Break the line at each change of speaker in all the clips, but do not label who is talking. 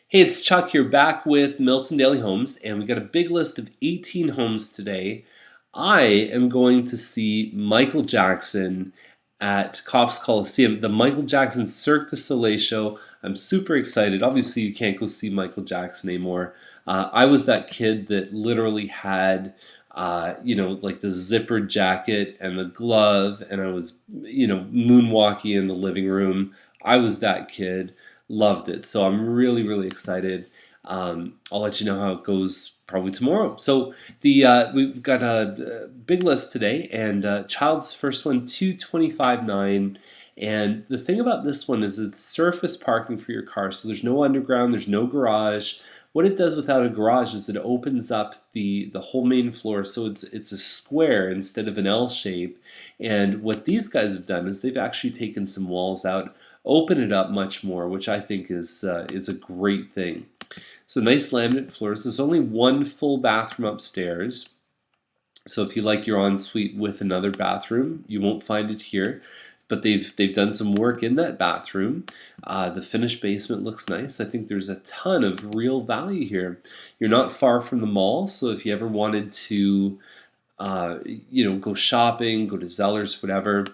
Hey, it's Chuck here back with Milton Daily Homes, and we got a big list of 18 homes today. I am going to see Michael Jackson at Cops Coliseum, the Michael Jackson Cirque du Soleil show. I'm super excited. Obviously, you can't go see Michael Jackson anymore. I was that kid that literally had, like the zippered jacket and the glove, and I was, moonwalking in the living room. I was that kid. Loved it. So I'm really, really excited. I'll let you know how it goes probably tomorrow. So we've got a big list today, and Child's first one, 225.9. And the thing about this one is it's surface parking for your car, so there's no underground, there's no garage. What it does without a garage is it opens up the whole main floor, so it's a square instead of an L shape. And what these guys have done is they've actually taken some walls out, open it up much more, which I think is a great thing. So nice laminate floors. There's only one full bathroom upstairs. So if you like your ensuite with another bathroom, you won't find it here. But they've done some work in that bathroom. The finished basement looks nice. I think there's a ton of real value here. You're not far from the mall, so if you ever wanted to go shopping, go to Zellers, whatever.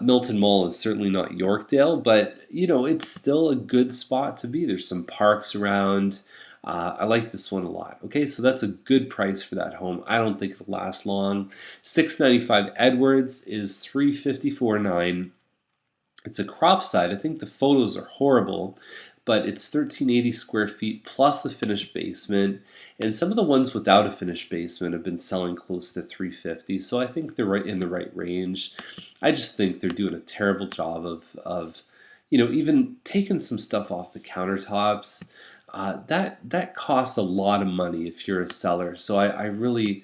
Milton Mall is certainly not Yorkdale, but it's still a good spot to be. There's some parks around. I like this one a lot. Okay, so that's a good price for that home. I don't think it'll last long. 695 Edwards is 354.9. It's a crop side. I think the photos are horrible, but it's 1380 square feet plus a finished basement. And some of the ones without a finished basement have been selling close to 350. So I think they're right in the right range. I just think they're doing a terrible job of even taking some stuff off the countertops. That costs a lot of money if you're a seller. So I really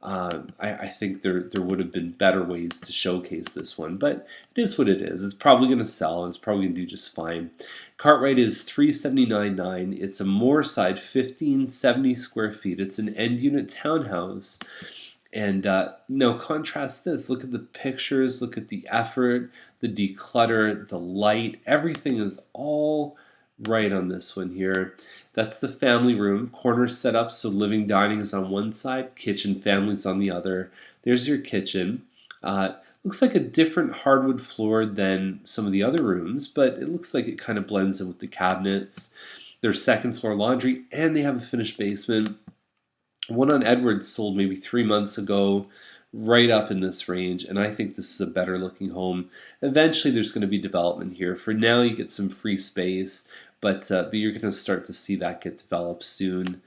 I think there would have been better ways to showcase this one, but it is what it is. It's probably going to sell, and it's probably going to do just fine. Cartwright is 379.9. It's a Moorside, 1570 square feet. It's an end unit townhouse. And now contrast this. Look at the pictures. Look at the effort, the declutter, the light. Everything is all right on this one here. That's the family room. Corner set up so living dining is on one side, kitchen family's on the other. There's your kitchen. Looks like a different hardwood floor than some of the other rooms, but it looks like it kind of blends in with the cabinets. There's second floor laundry, and they have a finished basement. One on Edwards sold maybe 3 months ago, right up in this range, and I think this is a better looking home. Eventually there's going to be development here. For now you get some free space, but you're going to start to see that get developed soon.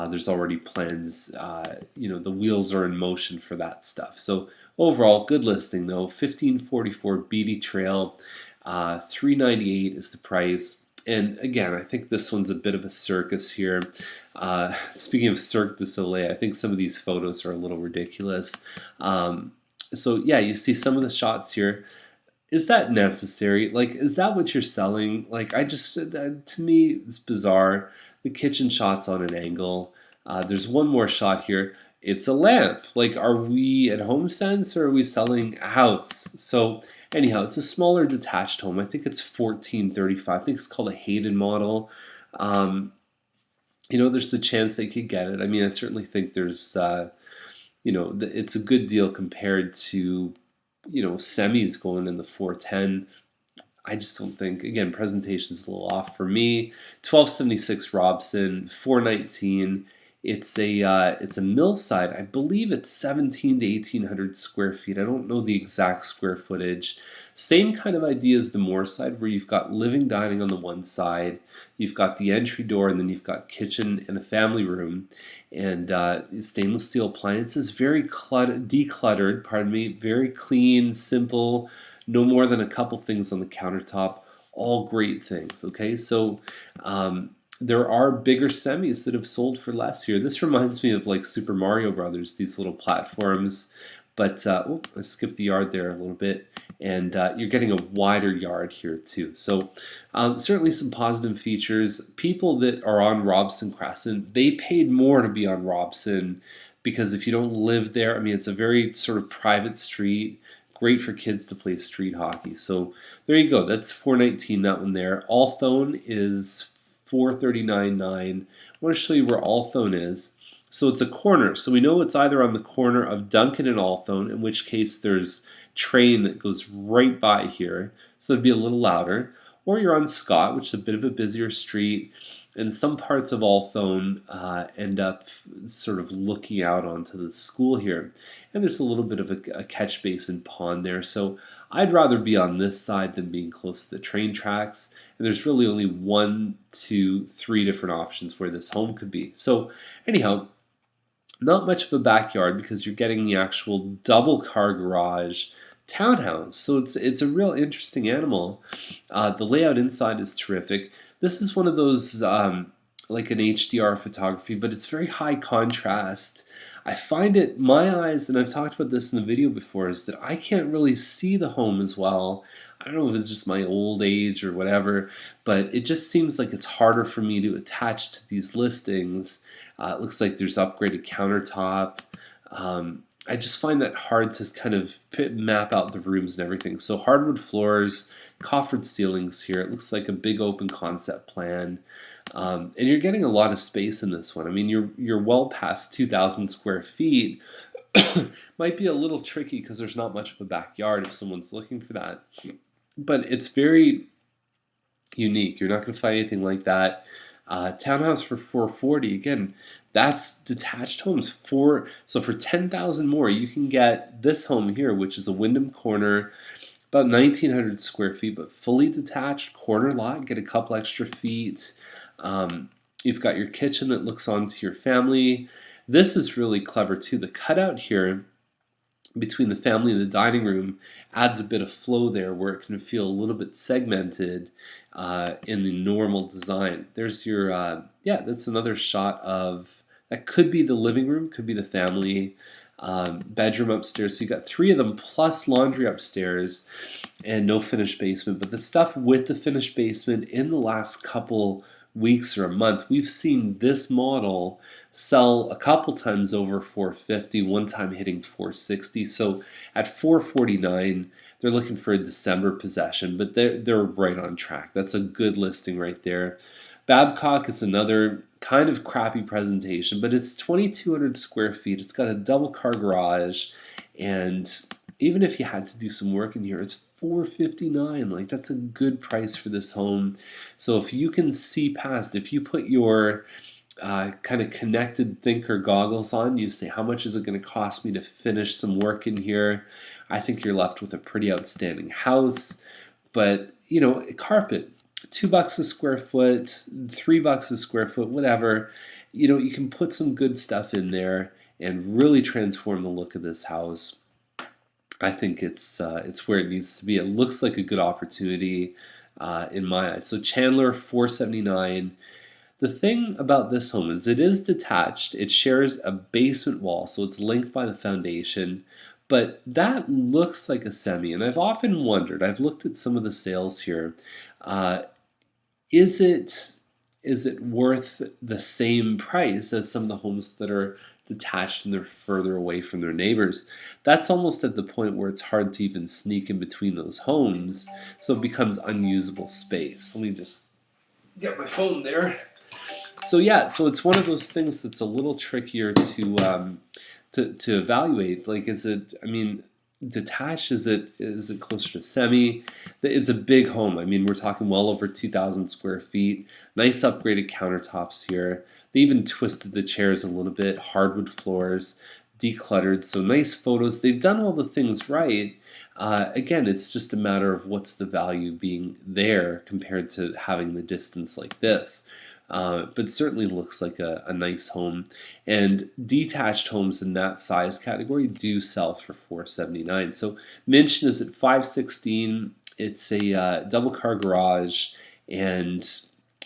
There's already plans, the wheels are in motion for that stuff. So overall, good listing though. 1544 Beatty Trail, 398 is the price. And again, I think this one's a bit of a circus here. Speaking of Cirque du Soleil, I think some of these photos are a little ridiculous. So yeah, you see some of the shots here. Is that necessary? Like, is that what you're selling? Like, to me, it's bizarre. The kitchen shot's on an angle. There's one more shot here. It's a lamp. Like, are we at Home Sense or are we selling a house? So anyhow, it's a smaller detached home. I think it's 1435. I think it's called a Hayden model. There's a chance they could get it. I mean, I certainly think there's, it's a good deal compared to semis going in the 410. I just don't think, again, presentation's a little off for me. 1276 Robson, 419. It's a mill side. I believe it's 17 to 1800 square feet. I don't know the exact square footage. Same kind of idea as the Moore side, where you've got living dining on the one side, you've got the entry door, and then you've got kitchen and a family room, and stainless steel appliances, very decluttered, pardon me, very clean, simple, no more than a couple things on the countertop, all great things. Okay, so there are bigger semis that have sold for less here. This reminds me of like Super Mario Brothers, these little platforms. But I skipped the yard there a little bit, and you're getting a wider yard here too. So certainly some positive features. People that are on Robson Crescent, they paid more to be on Robson because if you don't live there, I mean, it's a very sort of private street. Great for kids to play street hockey. So there you go. That's 419, that one there. Althone is 439,900. I want to show you where Althone is. So it's a corner. So we know it's either on the corner of Duncan and Althone, in which case there's train that goes right by here. So it'd be a little louder. Or you're on Scott, which is a bit of a busier street. And some parts of Althone end up sort of looking out onto the school here. And there's a little bit of a catch basin pond there. So I'd rather be on this side than being close to the train tracks. And there's really only 1, 2, 3 different options where this home could be. So anyhow, not much of a backyard because you're getting the actual double car garage townhouse. So it's a real interesting animal. The layout inside is terrific. This is one of those like an HDR photography, but it's very high contrast. I find it, my eyes, and I've talked about this in the video before, is that I can't really see the home as well. I don't know if it's just my old age or whatever, but it just seems like it's harder for me to attach to these listings. It looks like there's upgraded countertop. I just find that hard to kind of map out the rooms and everything. So hardwood floors, coffered ceilings here. It looks like a big open concept plan. And you're getting a lot of space in this one. I mean, you're well past 2,000 square feet. Might be a little tricky because there's not much of a backyard if someone's looking for that. But it's very unique. You're not going to find anything like that. Townhouse for 440. Again, that's detached homes. So for 10,000 more, you can get this home here, which is a Wyndham Corner, about 1,900 square feet, but fully detached corner lot. Get a couple extra feet. You've got your kitchen that looks onto your family. This is really clever too. The cutout here between the family and the dining room adds a bit of flow there where it can feel a little bit segmented in the normal design. There's your, yeah, that's another shot of, that could be the living room, could be the family bedroom upstairs. So you got 3 of them plus laundry upstairs and no finished basement. But the stuff with the finished basement in the last couple weeks or a month, we've seen this model sell a couple times over 450, one time hitting 460. So at 449, they're looking for a December possession, but they're right on track. That's a good listing right there. Babcock is another kind of crappy presentation, but it's 2,200 square feet. It's got a double car garage, and even if you had to do some work in here, it's $459. Like, that's a good price for this home. So if you can see past, if you put your kind of connected thinker goggles on, you say, how much is it going to cost me to finish some work in here? I think you're left with a pretty outstanding house. But, you know, carpet, $2 a square foot, $3 a square foot, whatever. You know, you can put some good stuff in there and really transform the look of this house. I think it's where it needs to be. It looks like a good opportunity in my eyes. So Chandler, $479. The thing about this home is it is detached. It shares a basement wall, so it's linked by the foundation. But that looks like a semi, and I've often wondered, I've looked at some of the sales here, is it worth the same price as some of the homes that are detached and they're further away from their neighbors? That's almost at the point where it's hard to even sneak in between those homes, so it becomes unusable space. Let me just get my phone there. So yeah, so it's one of those things that's a little trickier to evaluate. Like, is it, I mean, detached, is it closer to semi? It's a big home. I mean, we're talking well over 2,000 square feet. Nice upgraded countertops here. They even twisted the chairs a little bit. Hardwood floors, decluttered. So nice photos. They've done all the things right. Again, it's just a matter of what's the value being there compared to having the distance like this. But certainly looks like a nice home. And detached homes in that size category do sell for $479. So Minchin is at $516. It's a double car garage and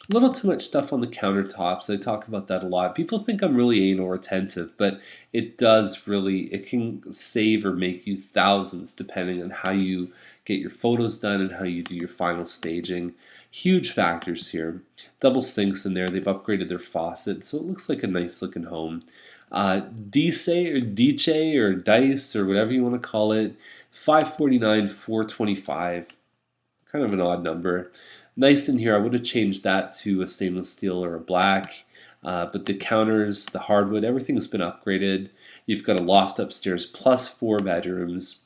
a little too much stuff on the countertops. I talk about that a lot. People think I'm really anal retentive, but it does really, it can save or make you thousands depending on how you get your photos done and how you do your final staging. Huge factors here. Double sinks in there. They've upgraded their faucet, so it looks like a nice looking home. Dice or Dice or whatever you want to call it, $549, $425. Kind of an odd number. Nice in here. I would have changed that to a stainless steel or a black. But the counters, the hardwood, everything's been upgraded. You've got a loft upstairs plus 4 bedrooms,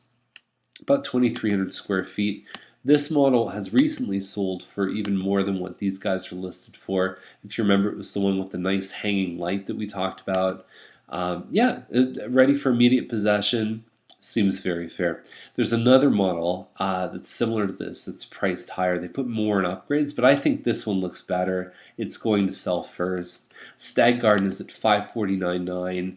about 2,300 square feet. This model has recently sold for even more than what these guys are listed for. If you remember, it was the one with the nice hanging light that we talked about. Yeah, ready for immediate possession. Seems very fair. There's another model that's similar to this that's priced higher. They put more in upgrades, but I think this one looks better. It's going to sell first. Stag Garden is at 549.9.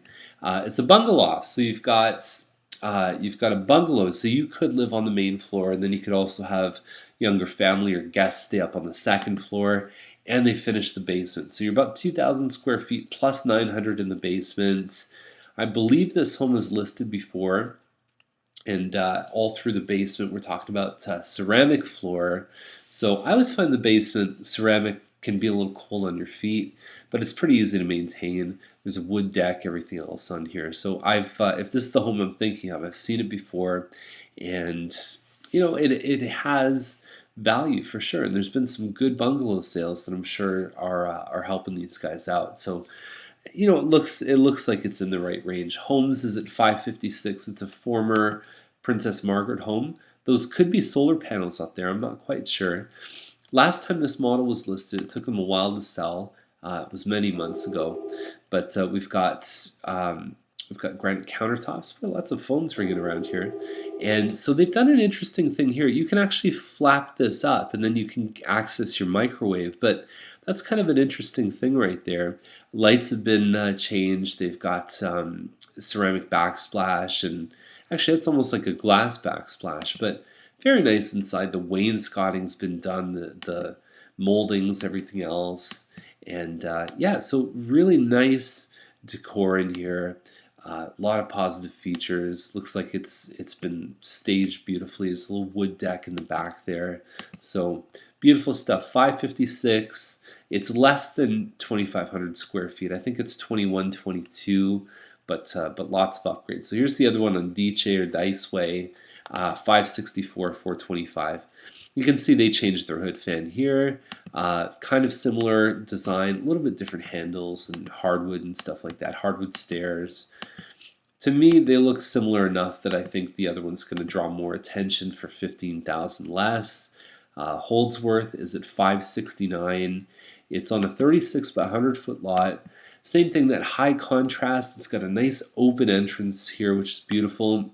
It's a bungalow, so you've got a bungalow, so you could live on the main floor, and then you could also have younger family or guests stay up on the second floor, and they finish the basement. So you're about 2,000 square feet plus 900 in the basement. I believe this home was listed before, and all through the basement we're talking about ceramic floor. So I always find the basement ceramic can be a little cold on your feet, but it's pretty easy to maintain. There's a wood deck, everything else on here. So if this is the home I'm thinking of, I've seen it before, and it has value for sure. And there's been some good bungalow sales that I'm sure are helping these guys out. So it looks like it's in the right range. Homes is at 556. It's a former Princess Margaret home. Those could be solar panels up there. I'm not quite sure. Last time this model was listed, it took them a while to sell. It was many months ago, but we've got granite countertops. We've got lots of phones ringing around here, and so they've done an interesting thing here. You can actually flap this up, and then you can access your microwave. But that's kind of an interesting thing right there. Lights have been changed. They've got ceramic backsplash, and actually it's almost like a glass backsplash, but very nice inside. The wainscoting's been done, the moldings, everything else. And yeah, so really nice decor in here. A lot of positive features. Looks like it's been staged beautifully. There's a little wood deck in the back there. So beautiful stuff. 556. It's less than 2,500 square feet. I think it's 2122, but lots of upgrades. So here's the other one on Dice or Diceway, 564, 425. You can see they changed their hood fan here. Kind of similar design, a little bit different handles and hardwood and stuff like that. Hardwood stairs. To me, they look similar enough that I think the other one's going to draw more attention for 15,000 less. Holdsworth is at 569. It's on a 36 by 100 foot lot. Same thing, that high contrast. It's got a nice open entrance here, which is beautiful.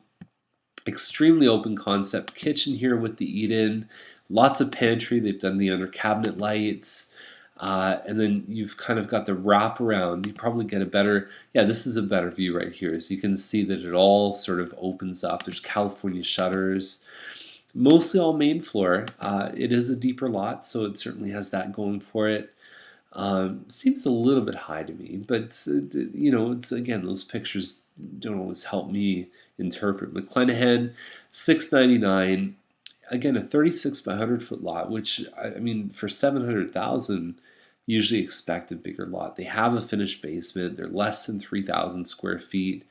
Extremely open concept kitchen here with the eat-in, lots of pantry. They've done the under cabinet lights, and then you've kind of got the wraparound. You probably get a better, yeah, this is a better view right here. So you can see that it all sort of opens up. There's California shutters, mostly all main floor. It is a deeper lot, so it certainly has that going for it. Seems a little bit high to me, but it's again, those pictures don't always help me interpret. McClenahan, 699. Again, a 36 by 100 foot lot, which I mean, for 700,000, usually expect a bigger lot. They have a finished basement. They're less than 3,000 square feet.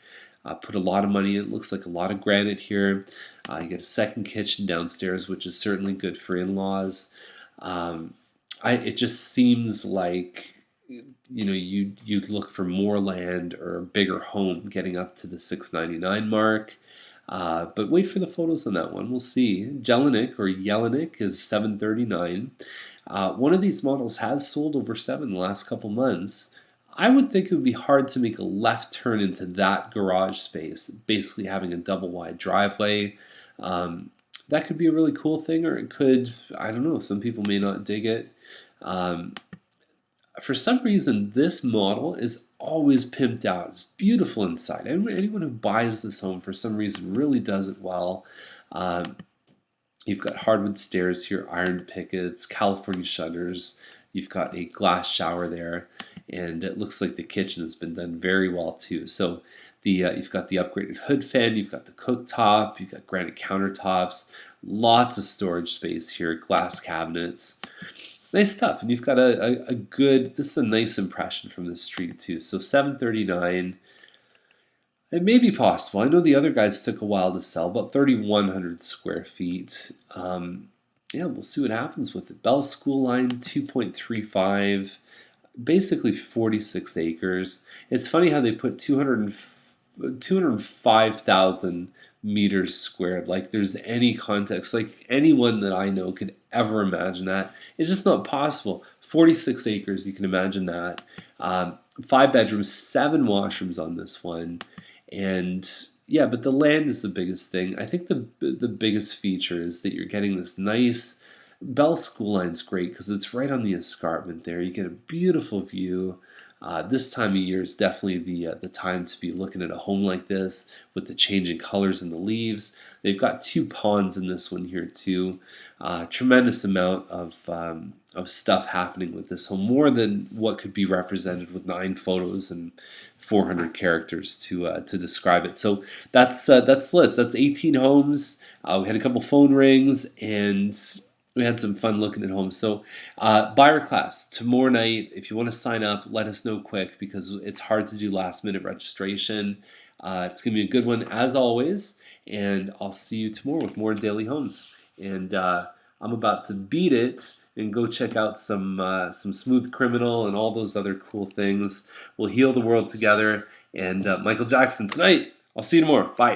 Put a lot of money in. It looks like a lot of granite here. You get a second kitchen downstairs, which is certainly good for in-laws. It just seems like you'd look for more land or a bigger home getting up to the 699 mark. But wait for the photos on that one. We'll see. Jelinek is 739. One of these models has sold over 7 in the last couple months. I would think it would be hard to make a left turn into that garage space, basically having a double wide driveway. That could be a really cool thing, or it could, I don't know, some people may not dig it. For some reason, this model is always pimped out. It's beautiful inside. Anyone who buys this home for some reason really does it well. You've got hardwood stairs here, iron pickets, California shutters. You've got a glass shower there, and it looks like the kitchen has been done very well too. So you've got the upgraded hood fan, you've got the cooktop, you've got granite countertops, lots of storage space here, glass cabinets. Nice stuff, and you've got a good, this is a nice impression from the street too. So 739, it may be possible. I know the other guys took a while to sell, about 3,100 square feet. yeah, we'll see what happens with it. Bell School Line 2.35, basically 46 acres. It's funny how they put 205,000 meters squared. Like there's any context, like anyone that I know could ever imagine that. It's just not possible. 46 acres, you can imagine that. 5 bedrooms, 7 washrooms on this one. And yeah, but the land is the biggest thing. I think the biggest feature is that you're getting this nice Bell School Line's great because it's right on the escarpment there. You get a beautiful view. This time of year is definitely the time to be looking at a home like this with the changing colors in the leaves. They've got 2 ponds in this one here too. Tremendous amount of stuff happening with this home, more than what could be represented with 9 photos and 400 characters to describe it. So that's the list. That's 18 homes. We had a couple phone rings and we had some fun looking at homes. So buyer class tomorrow night. If you want to sign up, let us know quick because it's hard to do last minute registration. It's going to be a good one as always. And I'll see you tomorrow with more Daily Homes. And I'm about to beat it and go check out some Smooth Criminal and all those other cool things. We'll heal the world together. And Michael Jackson tonight. I'll see you tomorrow. Bye.